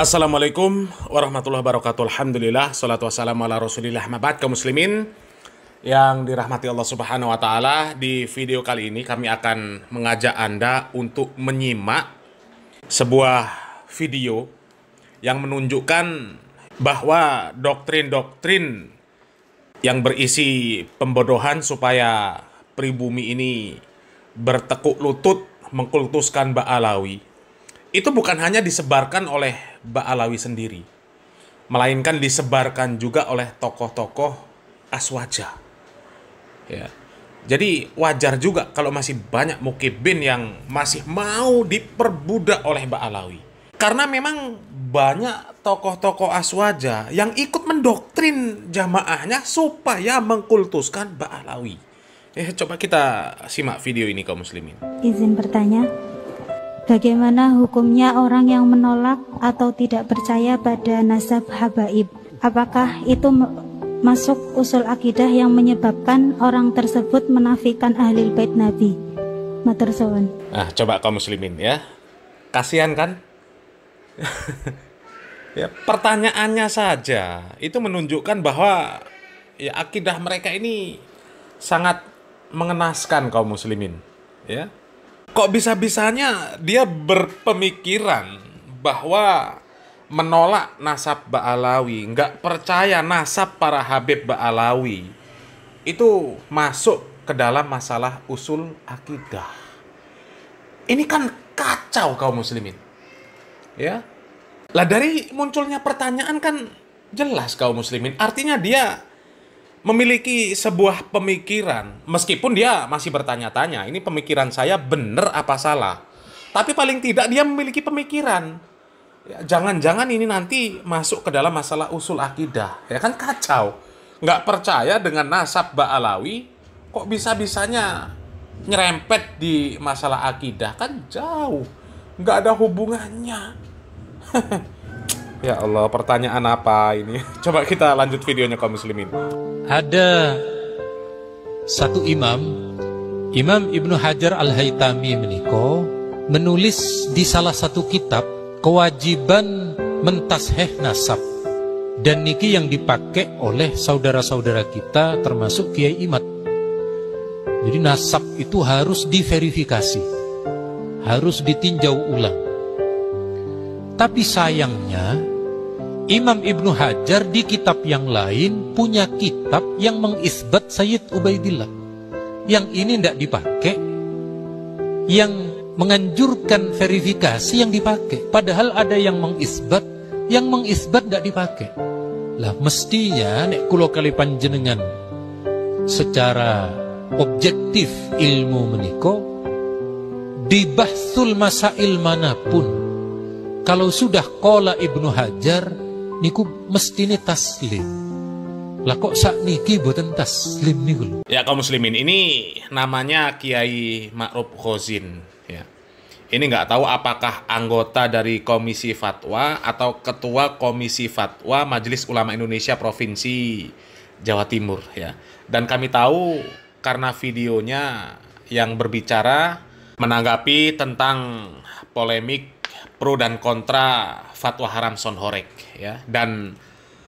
Assalamualaikum warahmatullahi wabarakatuh. Alhamdulillah, salatu wassalamu ala rasulillah. Mabad kaum muslimin yang dirahmati Allah subhanahu wa ta'ala. Di video kali ini kami akan mengajak Anda untuk menyimak sebuah video yang menunjukkan bahwa doktrin-doktrin yang berisi pembodohan supaya pribumi ini bertekuk lutut mengkultuskan Ba'alawi itu bukan hanya disebarkan oleh Ba'alawi sendiri, melainkan disebarkan juga oleh tokoh-tokoh aswaja. Ya. Jadi wajar juga kalau masih banyak mukibin yang masih mau diperbudak oleh Ba'alawi. Karena memang banyak tokoh-tokoh aswaja yang ikut mendoktrin jamaahnya supaya mengkultuskan Ba'alawi. Coba kita simak video ini kaum muslimin. Izin bertanya, bagaimana hukumnya orang yang menolak atau tidak percaya pada nasab habaib? Apakah itu masuk usul akidah yang menyebabkan orang tersebut menafikan ahlul bait Nabi? Matur suwun. Nah, coba kaum muslimin ya. Kasihan kan? Ya, pertanyaannya saja itu menunjukkan bahwa ya akidah mereka ini sangat mengenaskan kaum muslimin, ya. Kok bisa-bisanya dia berpemikiran bahwa menolak nasab Ba'alawi, nggak percaya nasab para Habib Ba'alawi, itu masuk ke dalam masalah usul akidah. Ini kan kacau kaum muslimin. Ya. Lah dari munculnya pertanyaan kan jelas kaum muslimin. Artinya dia memiliki sebuah pemikiran, meskipun dia masih bertanya-tanya, ini pemikiran saya benar apa salah. Tapi paling tidak dia memiliki pemikiran. Ya, jangan-jangan ini nanti masuk ke dalam masalah usul akidah. Ya kan kacau. Nggak percaya dengan nasab Ba'alawi, kok bisa-bisanya nyerempet di masalah akidah? Kan jauh. Nggak ada hubungannya. Ya Allah, pertanyaan apa ini? Coba kita lanjut videonya kaum muslimin. Ada satu imam Ibnu Hajar Al-Haytami menulis di salah satu kitab kewajiban mentasheh nasab, dan niki yang dipakai oleh saudara-saudara kita termasuk Kiai Imad. Jadi nasab itu harus diverifikasi, harus ditinjau ulang. Tapi sayangnya Imam Ibnu Hajar di kitab yang lain punya kitab yang mengisbat Sayyid Ubaidillah. Yang ini tidak dipakai, yang menganjurkan verifikasi yang dipakai. Padahal ada yang mengisbat tidak dipakai. Lah mestinya nek kulo kali panjenengan secara objektif ilmu meniko dibahsul masail manapun, kalau sudah qala Ibnu Hajar niku mestine taslim. Lah kok sakniki boten taslim niku lho. Ya kaum muslimin, ini namanya Kiai Ma'ruf Khozin, ya. Ini nggak tahu apakah anggota dari Komisi Fatwa atau Ketua Komisi Fatwa Majelis Ulama Indonesia Provinsi Jawa Timur, ya. Dan kami tahu karena videonya yang berbicara menanggapi tentang polemik pro dan kontra fatwa haram sonhorek, ya. Dan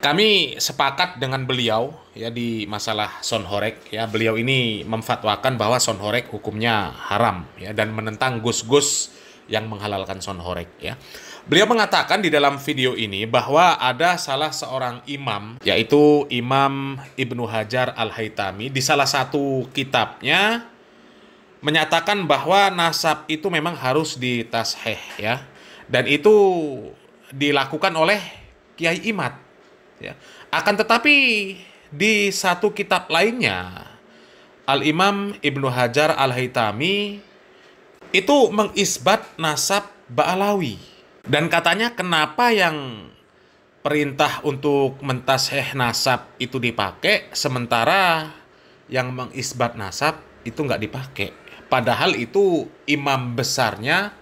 kami sepakat dengan beliau ya di masalah sonhorek, ya. Beliau ini memfatwakan bahwa sonhorek hukumnya haram, ya, dan menentang gus-gus yang menghalalkan sonhorek, ya. Beliau mengatakan di dalam video ini bahwa ada salah seorang imam, yaitu Imam Ibnu Hajar Al-Haytami, di salah satu kitabnya menyatakan bahwa nasab itu memang harus ditasheh, ya. Dan itu dilakukan oleh Kiai Imad, ya. Akan tetapi di satu kitab lainnya, Al-Imam Ibnu Hajar Al-Haytami itu mengisbat nasab Ba'alawi. Dan katanya kenapa yang perintah untuk mentasheh nasab itu dipakai, sementara yang mengisbat nasab itu nggak dipakai. Padahal itu imam besarnya,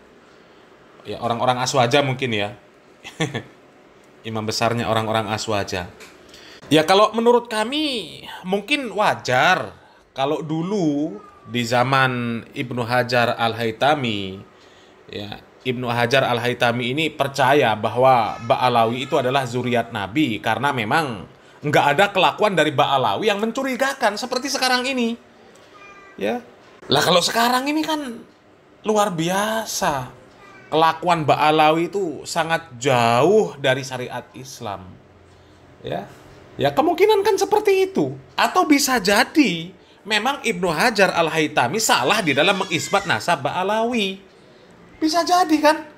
ya, orang-orang aswaja mungkin, ya. Imam besarnya orang-orang aswaja. Ya kalau menurut kami mungkin wajar kalau dulu di zaman Ibnu Hajar Al-Haytami, ya, Ibnu Hajar Al-Haytami ini percaya bahwa Ba'alawi itu adalah zuriat Nabi karena memang nggak ada kelakuan dari Ba'alawi yang mencurigakan seperti sekarang ini. Ya. Lah kalau sekarang ini kan luar biasa. Kelakuan Ba'alawi itu sangat jauh dari syariat Islam. Ya. Ya kemungkinan kan seperti itu. Atau bisa jadi memang Ibnu Hajar Al-Haytami salah di dalam mengisbat nasab Ba'alawi. Bisa jadi kan?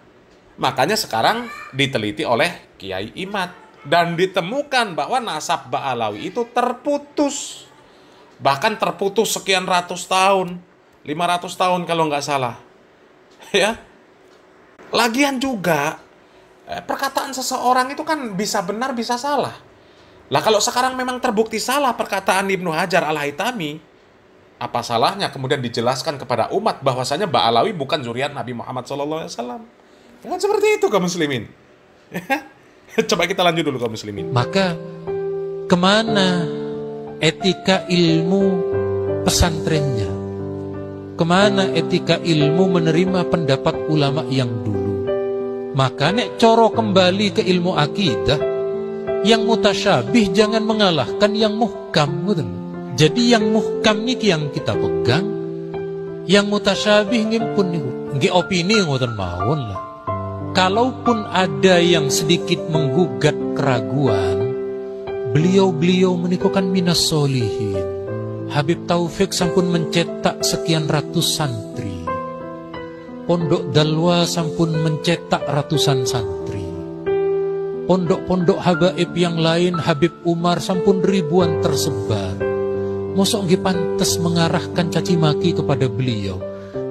Makanya sekarang diteliti oleh Kiai Imad. Dan ditemukan bahwa nasab Ba'alawi itu terputus. Bahkan terputus sekian ratus tahun. 500 tahun kalau nggak salah. Ya. Lagian juga, perkataan seseorang itu kan bisa benar, bisa salah. Lah kalau sekarang memang terbukti salah perkataan Ibnu Hajar Al-Haytami, apa salahnya kemudian dijelaskan kepada umat bahwasanya Ba'alawi bukan zuriat Nabi Muhammad SAW? Kan seperti itu kaum muslimin. Coba kita lanjut dulu kaum muslimin. Maka kemana etika ilmu pesantrennya? Kemana etika ilmu menerima pendapat ulama yang dulu? Maka nek coro kembali ke ilmu akidah, yang mutasyabih jangan mengalahkan yang muhkam. Jadi yang muhkam niki yang kita pegang, yang mutasyabih ngimpun niku. Nggih opini ngoten mawon lah. Kalaupun ada yang sedikit menggugat keraguan, beliau-beliau menika kan minas solihin. Habib Taufik sampun mencetak sekian ratus santri. Pondok Dalwa sampun mencetak ratusan santri. Pondok-pondok habaib yang lain, Habib Umar sampun ribuan tersebar. Mosok nggih pantes mengarahkan caci maki kepada beliau.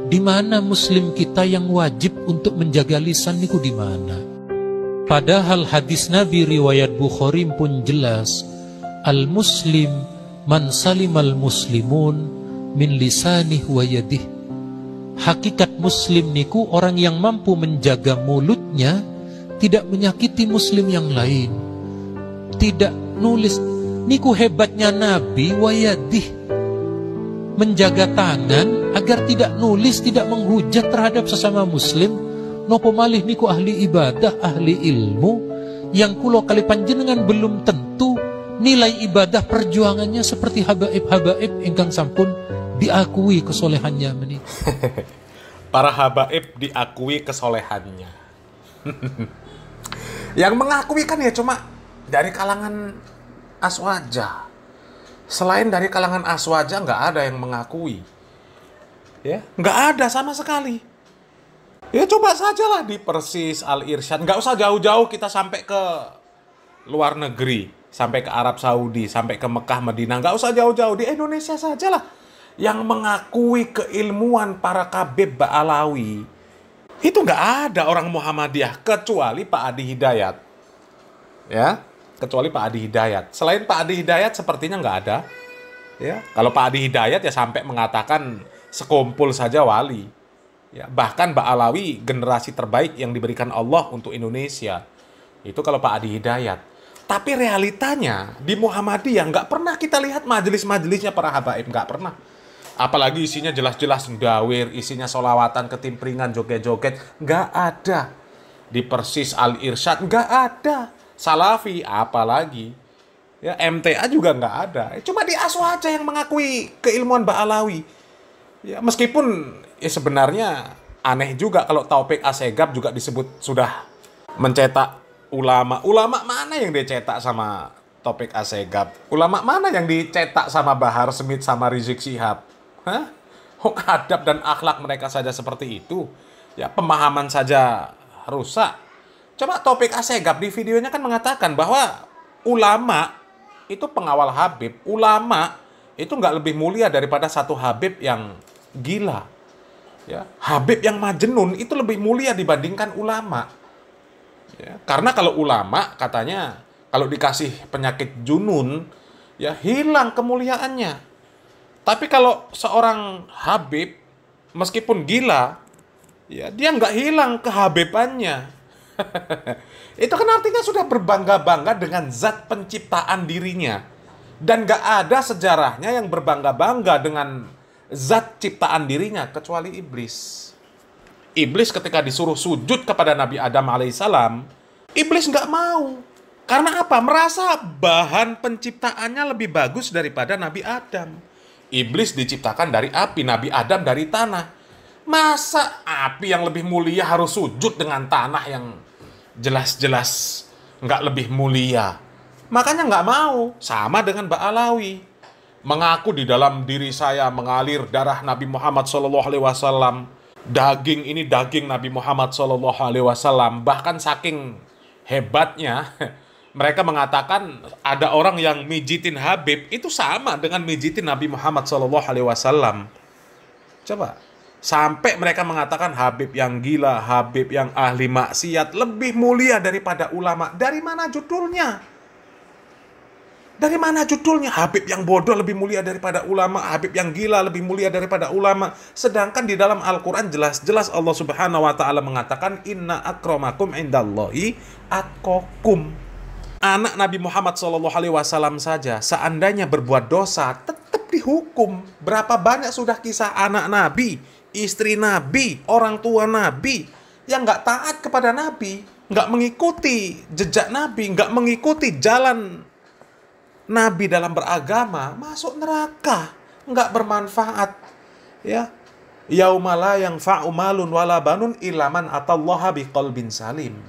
Di mana muslim kita yang wajib untuk menjaga lisan niku di mana? Padahal hadis Nabi riwayat Bukhari pun jelas, al-muslim man salimal muslimun min lisanih wa yadih. Hakikat muslim niku orang yang mampu menjaga mulutnya, tidak menyakiti muslim yang lain, tidak nulis. Niku hebatnya Nabi wa yadih, menjaga tangan agar tidak nulis, tidak menghujat terhadap sesama muslim. Nopo malih niku ahli ibadah, ahli ilmu, yang kulo kali panjenengan belum tentu nilai ibadah perjuangannya seperti habaib-habaib ingkang sampun diakui kesolehannya menika. Para habaib diakui kesolehannya. Yang mengakui kan ya cuma dari kalangan aswaja. Selain dari kalangan aswaja nggak ada yang mengakui. Ya, nggak ada sama sekali. Ya coba sajalah di Persis, Al-Irsyad. Nggak usah jauh-jauh kita sampai ke luar negeri, sampai ke Arab Saudi, sampai ke Mekah, Madinah. Nggak usah jauh-jauh, di Indonesia sajalah yang mengakui keilmuan para kabib Ba'alawi. Itu nggak ada orang Muhammadiyah kecuali Pak Adi Hidayat. Ya, kecuali Pak Adi Hidayat. Selain Pak Adi Hidayat sepertinya nggak ada. Ya, kalau Pak Adi Hidayat ya sampai mengatakan sekumpul saja wali. Ya, bahkan Ba'alawi generasi terbaik yang diberikan Allah untuk Indonesia. Itu kalau Pak Adi Hidayat. Tapi realitanya di Muhammadiyah nggak pernah kita lihat majelis-majelisnya para habaib, nggak pernah. Apalagi isinya jelas-jelas ndawir, isinya solawatan, ketimpringan, joget-joget, nggak ada. Di Persis, Al-Irsyad nggak ada. Salafi apalagi. Ya, MTA juga nggak ada. Cuma di Aswa aja yang mengakui keilmuan Ba'alawi. Ya, meskipun ya sebenarnya aneh juga kalau Taufik Assegaf juga disebut sudah mencetak ulama. Ulama mana yang dicetak sama Taufik Assegaf? Ulama mana yang dicetak sama Bahar Smith sama Rizik Syihab? Hah? Adab dan akhlak mereka saja seperti itu. Ya, pemahaman saja rusak. Coba Taufik Assegaf di videonya kan mengatakan bahwa ulama itu pengawal Habib. Ulama itu nggak lebih mulia daripada satu Habib yang gila. Ya, Habib yang majnun itu lebih mulia dibandingkan ulama. Ya, karena kalau ulama katanya kalau dikasih penyakit junun ya hilang kemuliaannya. Tapi kalau seorang Habib meskipun gila ya dia nggak hilang kehabibannya. Itu kan artinya sudah berbangga-bangga dengan zat penciptaan dirinya. Dan nggak ada sejarahnya yang berbangga-bangga dengan zat ciptaan dirinya kecuali iblis. Iblis ketika disuruh sujud kepada Nabi Adam alaihissalam, iblis nggak mau. Karena apa? Merasa bahan penciptaannya lebih bagus daripada Nabi Adam. Iblis diciptakan dari api, Nabi Adam dari tanah. Masa api yang lebih mulia harus sujud dengan tanah yang jelas-jelas nggak lebih mulia? Makanya nggak mau. Sama dengan Ba'alawi. Mengaku di dalam diri saya mengalir darah Nabi Muhammad SAW. Daging ini daging Nabi Muhammad SAW. Bahkan saking hebatnya, mereka mengatakan ada orang yang mijitin Habib itu sama dengan mijitin Nabi Muhammad SAW. Coba, sampai mereka mengatakan Habib yang gila, Habib yang ahli maksiat lebih mulia daripada ulama. Dari mana judulnya? Dari mana judulnya? Habib yang bodoh lebih mulia daripada ulama, Habib yang gila lebih mulia daripada ulama. Sedangkan di dalam Al-Quran jelas-jelas Allah Subhanahu wa Ta'ala mengatakan inna akramakum indallahi atqakum. Anak Nabi Muhammad SAW saja seandainya berbuat dosa tetap dihukum. Berapa banyak sudah kisah anak Nabi, istri Nabi, orang tua Nabi yang nggak taat kepada Nabi, nggak mengikuti jejak Nabi, nggak mengikuti jalan Nabi dalam beragama, masuk neraka, nggak bermanfaat. Ya, yaumala yang fa'umalun wala banun ilaman atallaha biqalbin salim.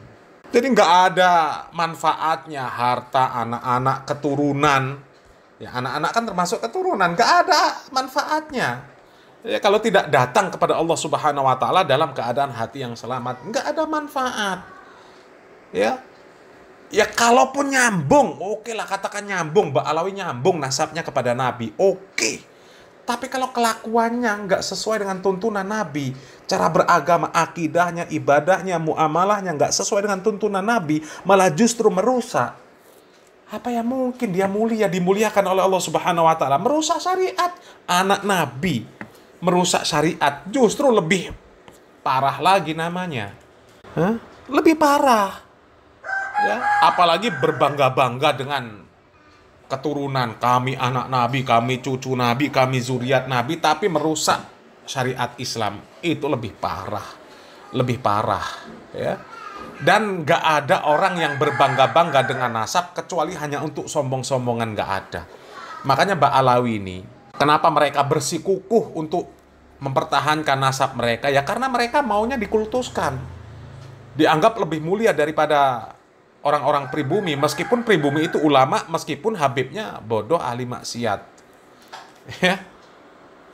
Jadi nggak ada manfaatnya harta anak-anak keturunan. Ya, anak-anak kan termasuk keturunan, nggak ada manfaatnya. Ya, kalau tidak datang kepada Allah Subhanahu wa Ta'ala dalam keadaan hati yang selamat, nggak ada manfaat. Ya kalaupun nyambung, oke lah, katakan nyambung, Ba'alawi nyambung nasabnya kepada Nabi, oke. Tapi kalau kelakuannya nggak sesuai dengan tuntunan Nabi, cara beragama, akidahnya, ibadahnya, muamalahnya nggak sesuai dengan tuntunan Nabi, malah justru merusak. Apa yang mungkin dia mulia, dimuliakan oleh Allah Subhanahu wa Ta'ala? Merusak syariat. Anak Nabi merusak syariat, justru lebih parah lagi namanya. Lebih parah. Ya, apalagi berbangga-bangga dengan keturunan, kami anak Nabi, kami cucu Nabi, kami zuriat Nabi, tapi merusak syariat Islam. Itu lebih parah. Lebih parah. Ya. Dan gak ada orang yang berbangga-bangga dengan nasab kecuali hanya untuk sombong-sombongan, gak ada. Makanya Ba'alawi ini, kenapa mereka bersikukuh untuk mempertahankan nasab mereka? Ya karena mereka maunya dikultuskan. Dianggap lebih mulia daripada orang-orang pribumi, meskipun pribumi itu ulama, meskipun Habibnya bodoh ahli maksiat.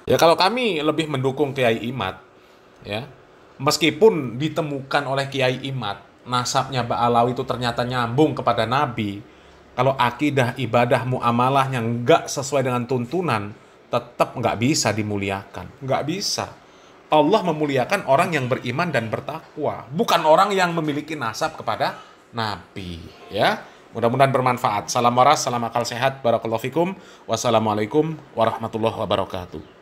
Ya kalau kami lebih mendukung Kiai Imad, ya, meskipun ditemukan oleh Kiai Imad nasabnya Ba'alawi itu ternyata nyambung kepada Nabi, kalau akidah, ibadah, muamalahnya nggak sesuai dengan tuntunan, tetap nggak bisa dimuliakan, nggak bisa. Allah memuliakan orang yang beriman dan bertakwa, bukan orang yang memiliki nasab kepada Nabi. Ya, mudah-mudahan bermanfaat. Salam waras, salam akal sehat, barakallahu fikum. Wassalamualaikum warahmatullahi wabarakatuh.